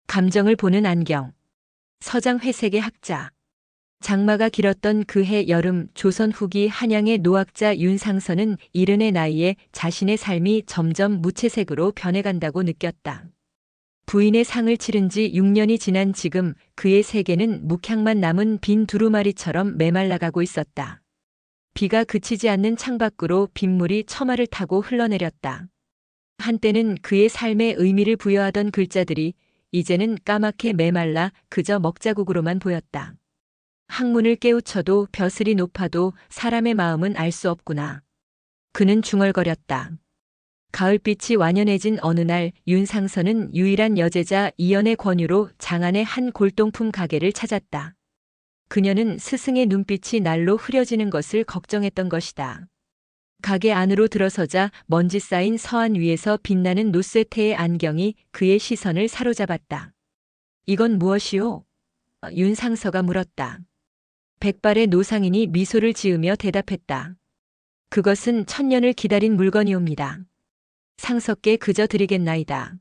감정을 보는 안경. 서장 회색의 학자. 장마가 길었던 그해 여름 조선 후기 한양의 노학자 윤상선은 70의 나이에 자신의 삶이 점점 무채색으로 변해간다고 느꼈다. 부인의 상을 치른 지 6년이 지난 지금 그의 세계는 묵향만 남은 빈 두루마리처럼 메말라가고 있었다. 비가 그치지 않는 창밖으로 빗물이 처마를 타고 흘러내렸다. 한때는 그의 삶에 의미를 부여하던 글자들이 이제는 까맣게 메말라 그저 먹자국으로만 보였다. 학문을 깨우쳐도 벼슬이 높아도 사람의 마음은 알 수 없구나. 그는 중얼거렸다. 가을빛이 완연해진 어느 날 윤상선은 유일한 여제자 이연의 권유로 장안의 한 골동품 가게를 찾았다. 그녀는 스승의 눈빛이 날로 흐려지는 것을 걱정했던 것이다. 가게 안으로 들어서자 먼지 쌓인 서안 위에서 빛나는 노쇠테의 안경이 그의 시선을 사로잡았다. 이건 무엇이오? 윤상서가 물었다. 백발의 노상인이 미소를 지으며 대답했다. 그것은 천년을 기다린 물건이옵니다. 상석께 그저 드리겠나이다.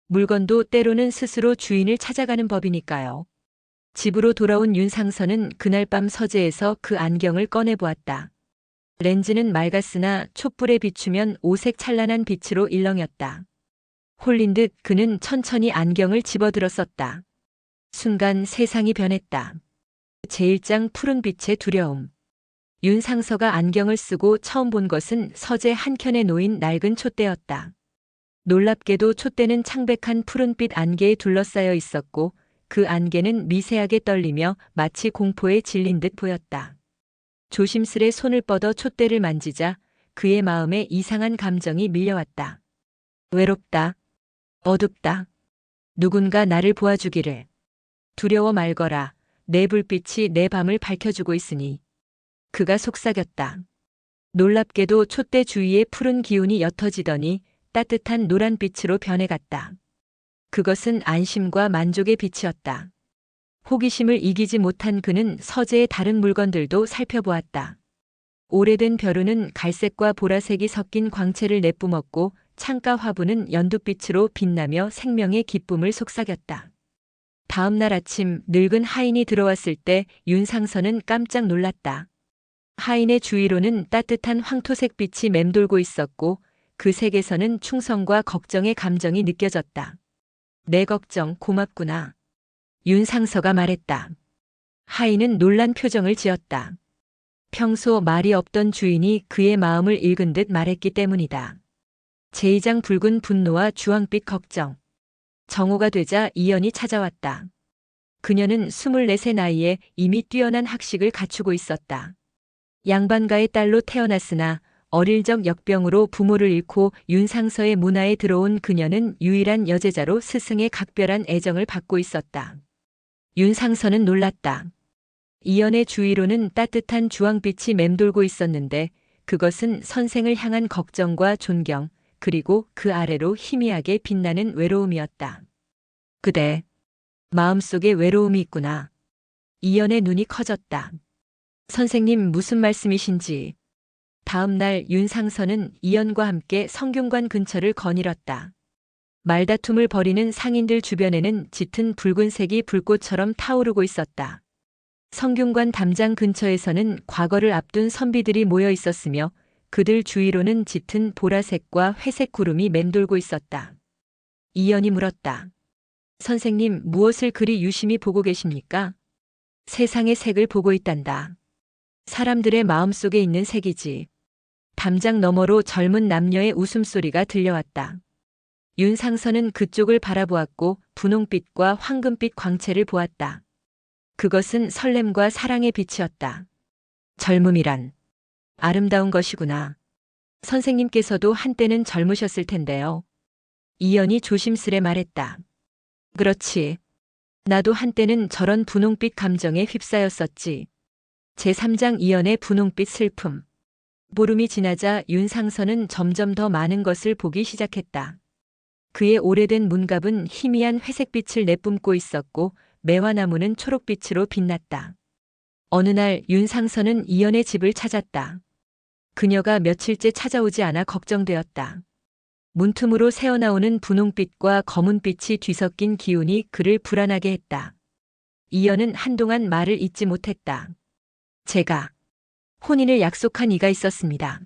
물건도 때로는 스스로 주인을 찾아가는 법이니까요. 집으로 돌아온 윤상서는 그날 밤 서재에서 그 안경을 꺼내보았다. 렌즈는 맑았으나 촛불에 비추면 오색 찬란한 빛으로 일렁였다. 홀린 듯 그는 천천히 안경을 집어들었었다. 순간 세상이 변했다. 제1장 푸른 빛의 두려움. 윤상서가 안경을 쓰고 처음 본 것은 서재 한켠에 놓인 낡은 촛대였다. 놀랍게도 촛대는 창백한 푸른빛 안개에 둘러싸여 있었고 그 안개는 미세하게 떨리며 마치 공포에 질린 듯 보였다. 조심스레 손을 뻗어 촛대를 만지자 그의 마음에 이상한 감정이 밀려왔다. 외롭다. 어둡다. 누군가 나를 보아주기를. 두려워 말거라. 내 불빛이 내 밤을 밝혀주고 있으니. 그가 속삭였다. 놀랍게도 촛대 주위의 푸른 기운이 옅어지더니 따뜻한 노란빛으로 변해갔다. 그것은 안심과 만족의 빛이었다. 호기심을 이기지 못한 그는 서재의 다른 물건들도 살펴보았다. 오래된 벼루는 갈색과 보라색이 섞인 광채를 내뿜었고 창가 화분은 연두빛으로 빛나며 생명의 기쁨을 속삭였다. 다음 날 아침 늙은 하인이 들어왔을 때 윤상선은 깜짝 놀랐다. 하인의 주위로는 따뜻한 황토색 빛이 맴돌고 있었고 그 색에서는 충성과 걱정의 감정이 느껴졌다. 내 걱정 고맙구나. 윤상서가 말했다. 하인은 놀란 표정을 지었다. 평소 말이 없던 주인이 그의 마음을 읽은 듯 말했기 때문이다. 제2장 붉은 분노와 주황빛 걱정. 정오가 되자 이연이 찾아왔다. 그녀는 24세 나이에 이미 뛰어난 학식을 갖추고 있었다. 양반가의 딸로 태어났으나 어릴 적 역병으로 부모를 잃고 윤상서의 문화에 들어온 그녀는 유일한 여제자로 스승의 각별한 애정을 받고 있었다. 윤상서는 놀랐다. 이연의 주위로는 따뜻한 주황빛이 맴돌고 있었는데 그것은 선생을 향한 걱정과 존경, 그리고 그 아래로 희미하게 빛나는 외로움이었다. 그대, 마음속에 외로움이 있구나. 이연의 눈이 커졌다. 선생님 무슨 말씀이신지. 다음 날 윤상서는 이연과 함께 성균관 근처를 거닐었다. 말다툼을 벌이는 상인들 주변에는 짙은 붉은색이 불꽃처럼 타오르고 있었다. 성균관 담장 근처에서는 과거를 앞둔 선비들이 모여 있었으며 그들 주위로는 짙은 보라색과 회색 구름이 맴돌고 있었다. 이연이 물었다. 선생님 무엇을 그리 유심히 보고 계십니까? 세상의 색을 보고 있단다. 사람들의 마음속에 있는 색이지. 담장 너머로 젊은 남녀의 웃음소리가 들려왔다. 윤상선은 그쪽을 바라보았고 분홍빛과 황금빛 광채를 보았다. 그것은 설렘과 사랑의 빛이었다. 젊음이란 아름다운 것이구나. 선생님께서도 한때는 젊으셨을 텐데요. 이연이 조심스레 말했다. 그렇지. 나도 한때는 저런 분홍빛 감정에 휩싸였었지. 제3장 이연의 분홍빛 슬픔. 보름이 지나자 윤상선은 점점 더 많은 것을 보기 시작했다. 그의 오래된 문갑은 희미한 회색빛을 내뿜고 있었고 매화나무는 초록빛으로 빛났다. 어느 날 윤상선은 이연의 집을 찾았다. 그녀가 며칠째 찾아오지 않아 걱정되었다. 문틈으로 새어나오는 분홍빛과 검은빛이 뒤섞인 기운이 그를 불안하게 했다. 이연은 한동안 말을 잇지 못했다. 제가 혼인을 약속한 이가 있었습니다.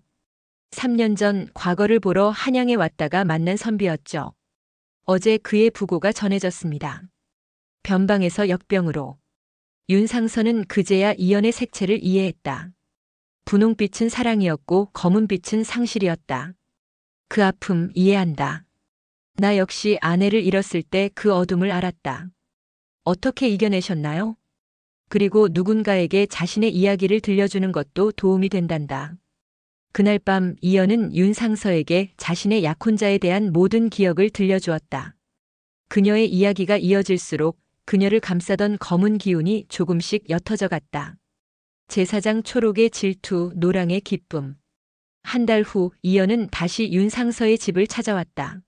3년 전 과거를 보러 한양에 왔다가 만난 선비였죠. 어제 그의 부고가 전해졌습니다. 변방에서 역병으로. 윤상선은 그제야 이연의 색채를 이해했다. 분홍빛은 사랑이었고 검은빛은 상실이었다. 그 아픔 이해한다. 나 역시 아내를 잃었을 때 그 어둠을 알았다. 어떻게 이겨내셨나요? 그리고 누군가에게 자신의 이야기를 들려주는 것도 도움이 된단다. 그날 밤 이연은 윤상서에게 자신의 약혼자에 대한 모든 기억을 들려주었다. 그녀의 이야기가 이어질수록 그녀를 감싸던 검은 기운이 조금씩 옅어져 갔다. 제사장 초록의 질투, 노랑의 기쁨. 한 달 후 이연은 다시 윤상서의 집을 찾아왔다.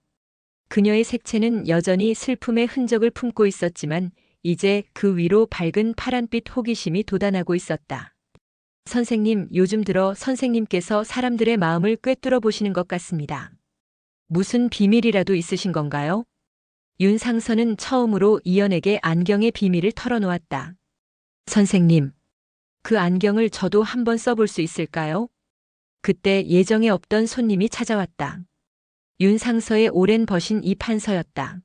그녀의 색채는 여전히 슬픔의 흔적을 품고 있었지만 이제 그 위로 밝은 파란빛 호기심이 돋아나고 있었다. 선생님, 요즘 들어 선생님께서 사람들의 마음을 꿰뚫어 보시는 것 같습니다. 무슨 비밀이라도 있으신 건가요? 윤상선은 처음으로 이연에게 안경의 비밀을 털어놓았다. 선생님, 그 안경을 저도 한번 써볼 수 있을까요? 그때 예정에 없던 손님이 찾아왔다. 윤상서의 오랜 벗인 이판서였다.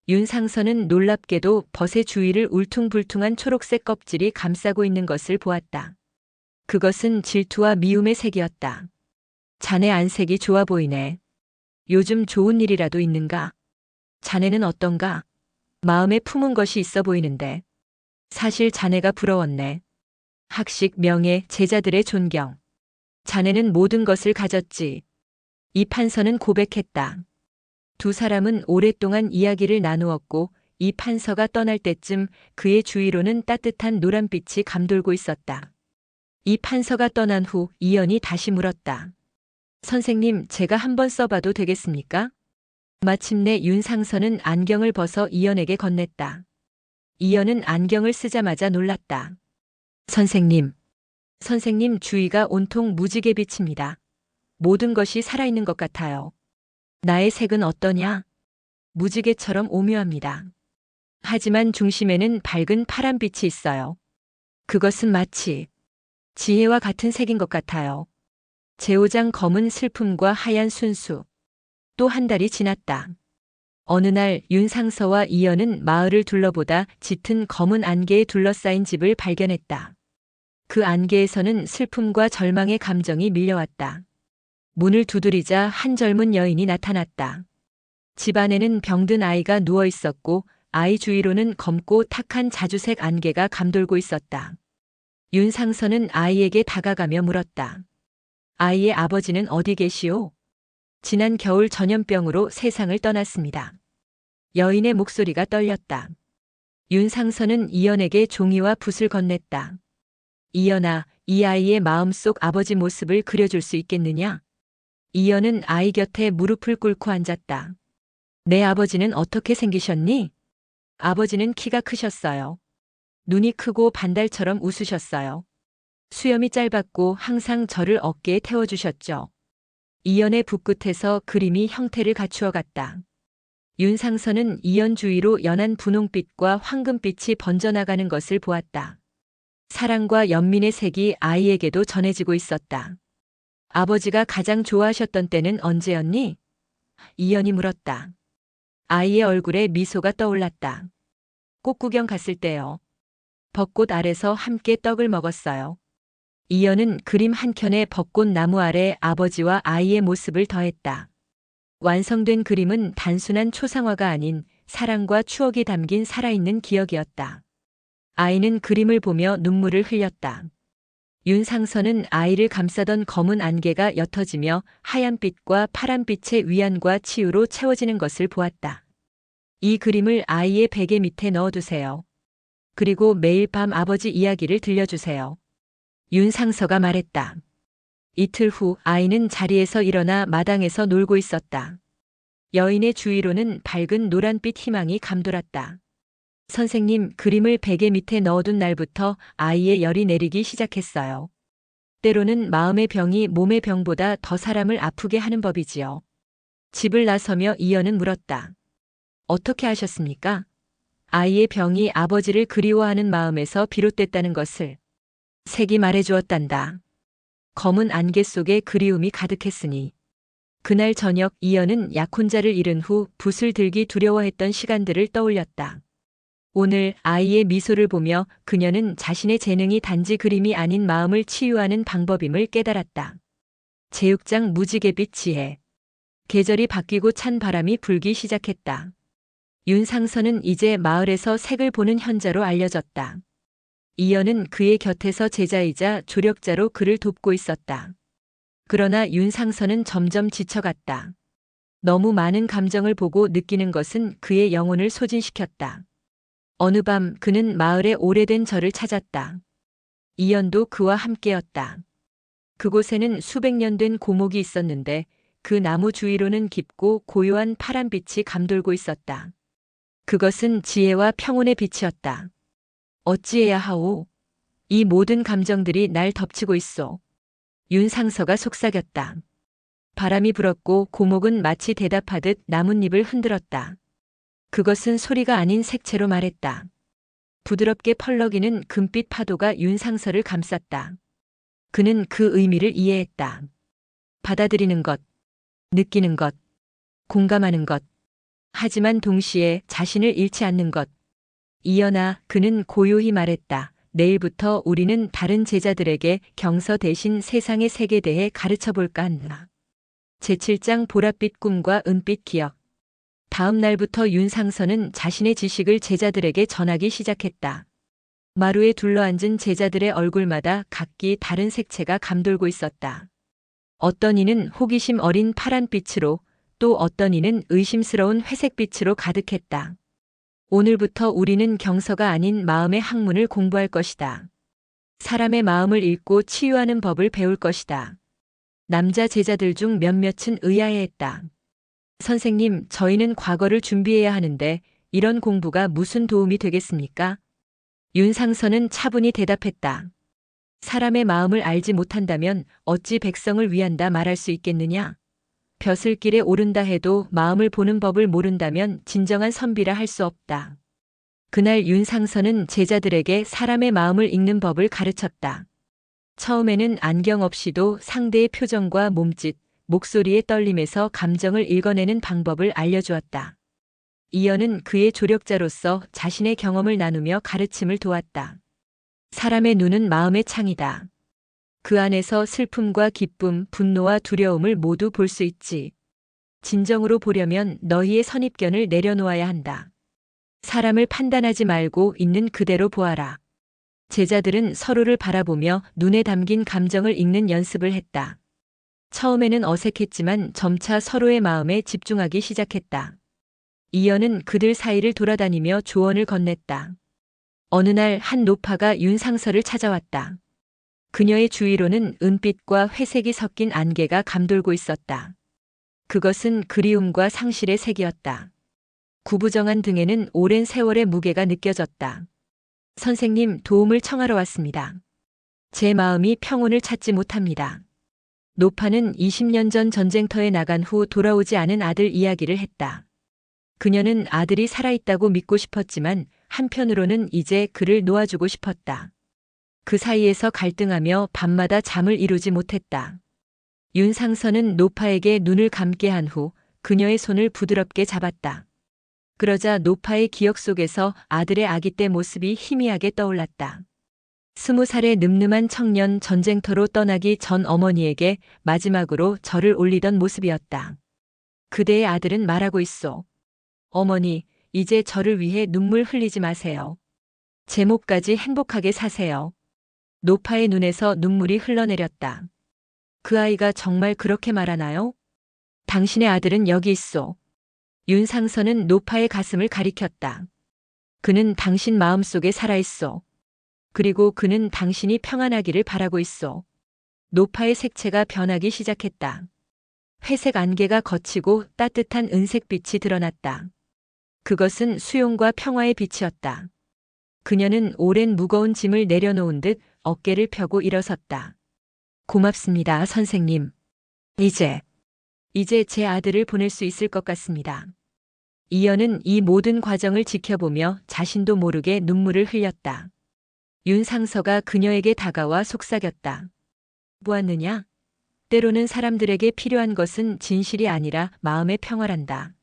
윤상서는 놀랍게도 벗의 주위를 울퉁불퉁한 초록색 껍질이 감싸고 있는 것을 보았다. 그것은 질투와 미움의 색이었다. 자네 안색이 좋아 보이네. 요즘 좋은 일이라도 있는가? 자네는 어떤가? 마음에 품은 것이 있어 보이는데. 사실 자네가 부러웠네. 학식, 명예, 제자들의 존경. 자네는 모든 것을 가졌지. 이판서는 고백했다. 두 사람은 오랫동안 이야기를 나누었고 이 판서가 떠날 때쯤 그의 주위로는 따뜻한 노란빛이 감돌고 있었다. 이 판서가 떠난 후 이연이 다시 물었다. 선생님, 제가 한번 써봐도 되겠습니까? 마침내 윤상선은 안경을 벗어 이연에게 건넸다. 이연은 안경을 쓰자마자 놀랐다. 선생님, 선생님 주위가 온통 무지개 빛입니다. 모든 것이 살아있는 것 같아요. 나의 색은 어떠냐? 무지개처럼 오묘합니다. 하지만 중심에는 밝은 파란빛이 있어요. 그것은 마치 지혜와 같은 색인 것 같아요. 제오장 검은 슬픔과 하얀 순수. 또 한 달이 지났다. 어느 날 윤상서와 이연은 마을을 둘러보다 짙은 검은 안개에 둘러싸인 집을 발견했다. 그 안개에서는 슬픔과 절망의 감정이 밀려왔다. 문을 두드리자 한 젊은 여인이 나타났다. 집 안에는 병든 아이가 누워 있었고 아이 주위로는 검고 탁한 자주색 안개가 감돌고 있었다. 윤상선은 아이에게 다가가며 물었다. 아이의 아버지는 어디 계시오? 지난 겨울 전염병으로 세상을 떠났습니다. 여인의 목소리가 떨렸다. 윤상선은 이연에게 종이와 붓을 건넸다. 이연아, 이 아이의 마음속 아버지 모습을 그려줄 수 있겠느냐? 이연은 아이 곁에 무릎을 꿇고 앉았다. 내 아버지는 어떻게 생기셨니? 아버지는 키가 크셨어요. 눈이 크고 반달처럼 웃으셨어요. 수염이 짧았고 항상 저를 어깨에 태워주셨죠. 이연의 붓끝에서 그림이 형태를 갖추어 갔다. 윤상선은 이연 주위로 연한 분홍빛과 황금빛이 번져나가는 것을 보았다. 사랑과 연민의 색이 아이에게도 전해지고 있었다. 아버지가 가장 좋아하셨던 때는 언제였니? 이연이 물었다. 아이의 얼굴에 미소가 떠올랐다. 꽃구경 갔을 때요. 벚꽃 아래서 함께 떡을 먹었어요. 이연은 그림 한 켠에 벚꽃 나무 아래 아버지와 아이의 모습을 더했다. 완성된 그림은 단순한 초상화가 아닌 사랑과 추억이 담긴 살아있는 기억이었다. 아이는 그림을 보며 눈물을 흘렸다. 윤상선은 아이를 감싸던 검은 안개가 옅어지며 하얀빛과 파란빛의 위안과 치유로 채워지는 것을 보았다. 이 그림을 아이의 베개 밑에 넣어두세요. 그리고 매일 밤 아버지 이야기를 들려주세요. 윤상서가 말했다. 이틀 후 아이는 자리에서 일어나 마당에서 놀고 있었다. 여인의 주위로는 밝은 노란빛 희망이 감돌았다. 선생님, 그림을 베개 밑에 넣어둔 날부터 아이의 열이 내리기 시작했어요. 때로는 마음의 병이 몸의 병보다 더 사람을 아프게 하는 법이지요. 집을 나서며 이연은 물었다. 어떻게 하셨습니까? 아이의 병이 아버지를 그리워하는 마음에서 비롯됐다는 것을 색이 말해주었단다. 검은 안개 속에 그리움이 가득했으니. 그날 저녁 이연은 약혼자를 잃은 후 붓을 들기 두려워했던 시간들을 떠올렸다. 오늘 아이의 미소를 보며 그녀는 자신의 재능이 단지 그림이 아닌 마음을 치유하는 방법임을 깨달았다. 제육장 무지개빛 지혜. 계절이 바뀌고 찬 바람이 불기 시작했다. 윤상선은 이제 마을에서 색을 보는 현자로 알려졌다. 이연은 그의 곁에서 제자이자 조력자로 그를 돕고 있었다. 그러나 윤상선은 점점 지쳐갔다. 너무 많은 감정을 보고 느끼는 것은 그의 영혼을 소진시켰다. 어느 밤 그는 마을의 오래된 절을 찾았다. 이연도 그와 함께였다. 그곳에는 수백 년 된 고목이 있었는데 그 나무 주위로는 깊고 고요한 파란빛이 감돌고 있었다. 그것은 지혜와 평온의 빛이었다. 어찌해야 하오? 이 모든 감정들이 날 덮치고 있어. 윤상서가 속삭였다. 바람이 불었고 고목은 마치 대답하듯 나뭇잎을 흔들었다. 그것은 소리가 아닌 색채로 말했다. 부드럽게 펄럭이는 금빛 파도가 윤상서를 감쌌다. 그는 그 의미를 이해했다. 받아들이는 것, 느끼는 것, 공감하는 것. 하지만 동시에 자신을 잃지 않는 것. 이연아, 그는 고요히 말했다. 내일부터 우리는 다른 제자들에게 경서 대신 세상의 색에 대해 가르쳐 볼까 한다. 제7장 보랏빛 꿈과 은빛 기억. 다음 날부터 윤상선은 자신의 지식을 제자들에게 전하기 시작했다. 마루에 둘러앉은 제자들의 얼굴마다 각기 다른 색채가 감돌고 있었다. 어떤 이는 호기심 어린 파란빛으로, 또 어떤 이는 의심스러운 회색빛으로 가득했다. 오늘부터 우리는 경서가 아닌 마음의 학문을 공부할 것이다. 사람의 마음을 읽고 치유하는 법을 배울 것이다. 남자 제자들 중 몇몇은 의아해했다. 선생님, 저희는 과거를 준비해야 하는데 이런 공부가 무슨 도움이 되겠습니까? 윤상선은 차분히 대답했다. 사람의 마음을 알지 못한다면 어찌 백성을 위한다 말할 수 있겠느냐? 벼슬길에 오른다 해도 마음을 보는 법을 모른다면 진정한 선비라 할 수 없다. 그날 윤상선은 제자들에게 사람의 마음을 읽는 법을 가르쳤다. 처음에는 안경 없이도 상대의 표정과 몸짓, 목소리의 떨림에서 감정을 읽어내는 방법을 알려주었다. 이연은 그의 조력자로서 자신의 경험을 나누며 가르침을 도왔다. 사람의 눈은 마음의 창이다. 그 안에서 슬픔과 기쁨, 분노와 두려움을 모두 볼 수 있지. 진정으로 보려면 너희의 선입견을 내려놓아야 한다. 사람을 판단하지 말고 있는 그대로 보아라. 제자들은 서로를 바라보며 눈에 담긴 감정을 읽는 연습을 했다. 처음에는 어색했지만 점차 서로의 마음에 집중하기 시작했다. 이연은 그들 사이를 돌아다니며 조언을 건넸다. 어느 날 한 노파가 윤상서를 찾아왔다. 그녀의 주위로는 은빛과 회색이 섞인 안개가 감돌고 있었다. 그것은 그리움과 상실의 색이었다. 구부정한 등에는 오랜 세월의 무게가 느껴졌다. 선생님, 도움을 청하러 왔습니다. 제 마음이 평온을 찾지 못합니다. 노파는 20년 전 전쟁터에 나간 후 돌아오지 않은 아들 이야기를 했다. 그녀는 아들이 살아있다고 믿고 싶었지만 한편으로는 이제 그를 놓아주고 싶었다. 그 사이에서 갈등하며 밤마다 잠을 이루지 못했다. 윤상선은 노파에게 눈을 감게 한 후 그녀의 손을 부드럽게 잡았다. 그러자 노파의 기억 속에서 아들의 아기 때 모습이 희미하게 떠올랐다. 20살의 늠름한 청년, 전쟁터로 떠나기 전 어머니에게 마지막으로 절을 올리던 모습이었다. 그대의 아들은 말하고 있소. 어머니, 이제 저를 위해 눈물 흘리지 마세요. 제 몫까지 행복하게 사세요. 노파의 눈에서 눈물이 흘러내렸다. 그 아이가 정말 그렇게 말하나요? 당신의 아들은 여기 있소. 윤상선은 노파의 가슴을 가리켰다. 그는 당신 마음속에 살아있소. 그리고 그는 당신이 평안하기를 바라고 있소. 노파의 색채가 변하기 시작했다. 회색 안개가 걷히고 따뜻한 은색빛이 드러났다. 그것은 수용과 평화의 빛이었다. 그녀는 오랜 무거운 짐을 내려놓은 듯 어깨를 펴고 일어섰다. 고맙습니다, 선생님. 이제 이제 제 아들을 보낼 수 있을 것 같습니다. 이연은 이 모든 과정을 지켜보며 자신도 모르게 눈물을 흘렸다. 윤상서가 그녀에게 다가와 속삭였다. 보았느냐? 때로는 사람들에게 필요한 것은 진실이 아니라 마음의 평화란다.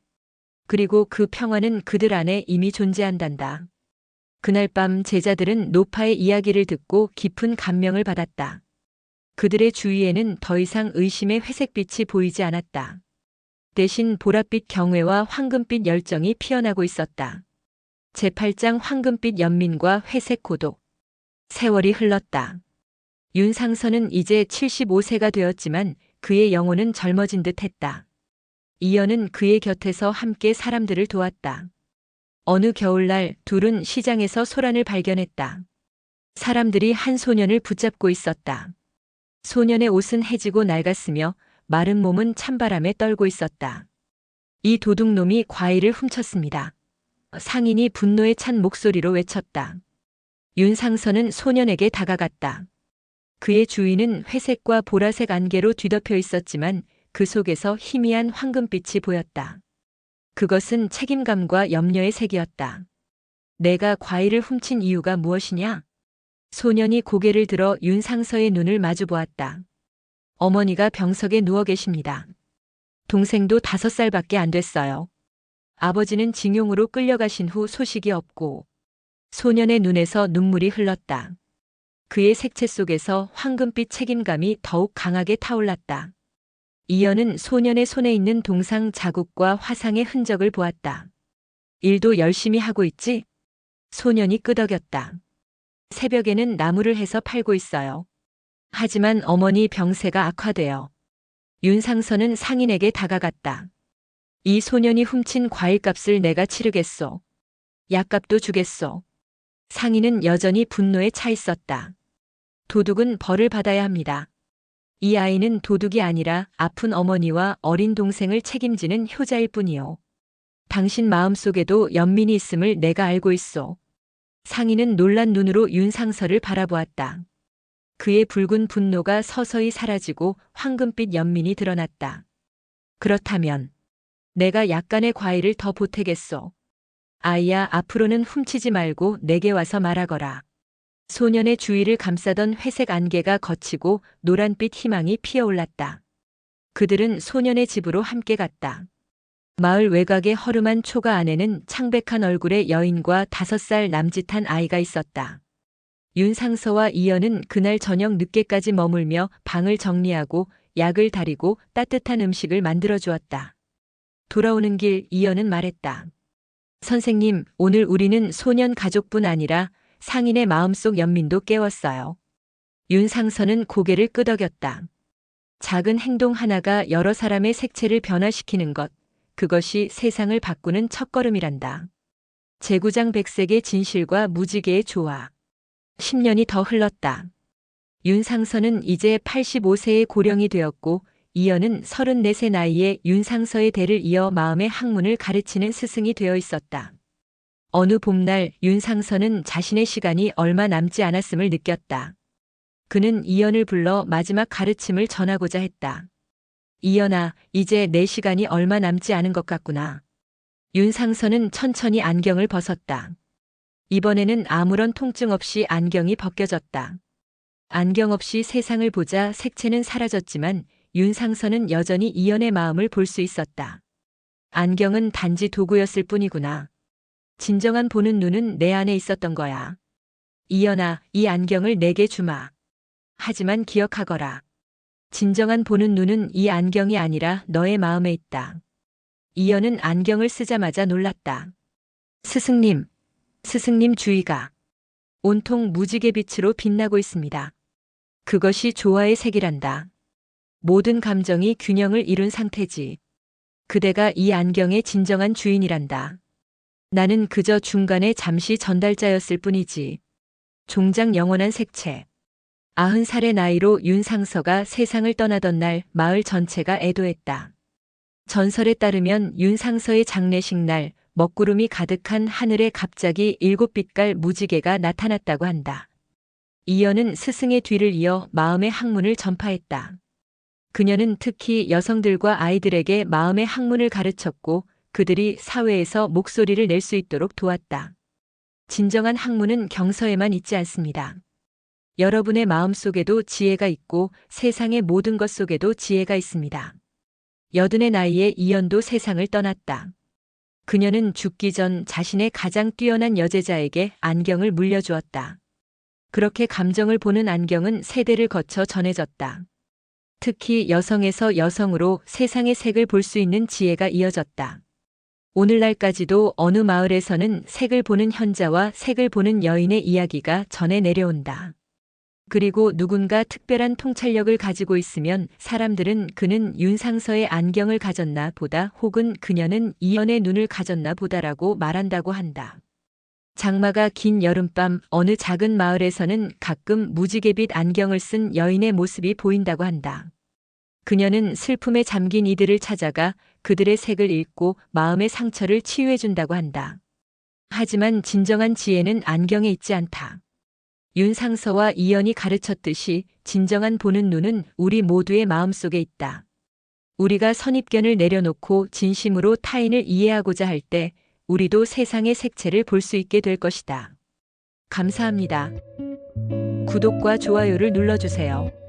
그리고 그 평화는 그들 안에 이미 존재한단다. 그날 밤 제자들은 노파의 이야기를 듣고 깊은 감명을 받았다. 그들의 주위에는 더 이상 의심의 회색빛이 보이지 않았다. 대신 보랏빛 경외와 황금빛 열정이 피어나고 있었다. 제8장 황금빛 연민과 회색 고독. 세월이 흘렀다. 윤상서는 이제 75세가 되었지만 그의 영혼은 젊어진 듯 했다. 이연은 그의 곁에서 함께 사람들을 도왔다. 어느 겨울날 둘은 시장에서 소란을 발견했다. 사람들이 한 소년을 붙잡고 있었다. 소년의 옷은 해지고 낡았으며 마른 몸은 찬바람에 떨고 있었다. 이 도둑놈이 과일을 훔쳤습니다. 상인이 분노에 찬 목소리로 외쳤다. 윤상서는 소년에게 다가갔다. 그의 주위는 회색과 보라색 안개로 뒤덮여 있었지만 그 속에서 희미한 황금빛이 보였다. 그것은 책임감과 염려의 색이었다. 내가 과일을 훔친 이유가 무엇이냐? 소년이 고개를 들어 윤상서의 눈을 마주 보았다. 어머니가 병석에 누워 계십니다. 동생도 5살밖에 안 됐어요. 아버지는 징용으로 끌려가신 후 소식이 없고. 소년의 눈에서 눈물이 흘렀다. 그의 색채 속에서 황금빛 책임감이 더욱 강하게 타올랐다. 이연은 소년의 손에 있는 동상 자국과 화상의 흔적을 보았다. 일도 열심히 하고 있지? 소년이 끄덕였다. 새벽에는 나무를 해서 팔고 있어요. 하지만 어머니 병세가 악화되어. 윤상서는 상인에게 다가갔다. 이 소년이 훔친 과일값을 내가 치르겠소. 약값도 주겠소. 상인은 여전히 분노에 차 있었다. 도둑은 벌을 받아야 합니다. 이 아이는 도둑이 아니라 아픈 어머니와 어린 동생을 책임지는 효자일 뿐이요. 당신 마음속에도 연민이 있음을 내가 알고 있소. 상인은 놀란 눈으로 윤상서를 바라보았다. 그의 붉은 분노가 서서히 사라지고 황금빛 연민이 드러났다. 그렇다면 내가 약간의 과일을 더 보태겠소. 아이야, 앞으로는 훔치지 말고 내게 와서 말하거라. 소년의 주위를 감싸던 회색 안개가 걷히고 노란빛 희망이 피어올랐다. 그들은 소년의 집으로 함께 갔다. 마을 외곽의 허름한 초가 안에는 창백한 얼굴의 여인과 5살 남짓한 아이가 있었다. 윤상서와 이연은 그날 저녁 늦게까지 머물며 방을 정리하고 약을 다리고 따뜻한 음식을 만들어 주었다. 돌아오는 길 이연은 말했다. 선생님, 오늘 우리는 소년 가족뿐 아니라 상인의 마음속 연민도 깨웠어요. 윤상서는 고개를 끄덕였다. 작은 행동 하나가 여러 사람의 색채를 변화시키는 것, 그것이 세상을 바꾸는 첫걸음이란다. 제구장백색의 진실과 무지개의 조화. 10년이 더 흘렀다. 윤상서는 이제 85세의 고령이 되었고 이연은 34세 나이에 윤상서의 대를 이어 마음의 학문을 가르치는 스승이 되어 있었다. 어느 봄날 윤상서는 자신의 시간이 얼마 남지 않았음을 느꼈다. 그는 이연을 불러 마지막 가르침을 전하고자 했다. 이연아, 이제 내 시간이 얼마 남지 않은 것 같구나. 윤상서는 천천히 안경을 벗었다. 이번에는 아무런 통증 없이 안경이 벗겨졌다. 안경 없이 세상을 보자 색채는 사라졌지만 윤상서는 여전히 이연의 마음을 볼 수 있었다. 안경은 단지 도구였을 뿐이구나. 진정한 보는 눈은 내 안에 있었던 거야. 이연아, 이 안경을 내게 주마. 하지만 기억하거라. 진정한 보는 눈은 이 안경이 아니라 너의 마음에 있다. 이연은 안경을 쓰자마자 놀랐다. 스승님, 스승님 주위가 온통 무지개 빛으로 빛나고 있습니다. 그것이 조화의 색이란다. 모든 감정이 균형을 이룬 상태지. 그대가 이 안경의 진정한 주인이란다. 나는 그저 중간에 잠시 전달자였을 뿐이지. 종작 영원한 색채. 90살의 나이로 윤상서가 세상을 떠나던 날 마을 전체가 애도했다. 전설에 따르면 윤상서의 장례식 날 먹구름이 가득한 하늘에 갑자기 7빛깔 무지개가 나타났다고 한다. 이연은 스승의 뒤를 이어 마음의 학문을 전파했다. 그녀는 특히 여성들과 아이들에게 마음의 학문을 가르쳤고 그들이 사회에서 목소리를 낼 수 있도록 도왔다. 진정한 학문은 경서에만 있지 않습니다. 여러분의 마음 속에도 지혜가 있고 세상의 모든 것 속에도 지혜가 있습니다. 80의 나이에 이연도 세상을 떠났다. 그녀는 죽기 전 자신의 가장 뛰어난 여제자에게 안경을 물려주었다. 그렇게 감정을 보는 안경은 세대를 거쳐 전해졌다. 특히 여성에서 여성으로 세상의 색을 볼 수 있는 지혜가 이어졌다. 오늘날까지도 어느 마을에서는 색을 보는 현자와 색을 보는 여인의 이야기가 전해 내려온다. 그리고 누군가 특별한 통찰력을 가지고 있으면 사람들은 그는 윤상서의 안경을 가졌나 보다 혹은 그녀는 이연의 눈을 가졌나 보다라고 말한다고 한다. 장마가 긴 여름밤 어느 작은 마을에서는 가끔 무지개빛 안경을 쓴 여인의 모습이 보인다고 한다. 그녀는 슬픔에 잠긴 이들을 찾아가 그들의 색을 읽고 마음의 상처를 치유해준다고 한다. 하지만 진정한 지혜는 안경에 있지 않다. 윤상서와 이연이 가르쳤듯이 진정한 보는 눈은 우리 모두의 마음속에 있다. 우리가 선입견을 내려놓고 진심으로 타인을 이해하고자 할 때 우리도 세상의 색채를 볼 수 있게 될 것이다. 감사합니다. 구독과 좋아요를 눌러주세요.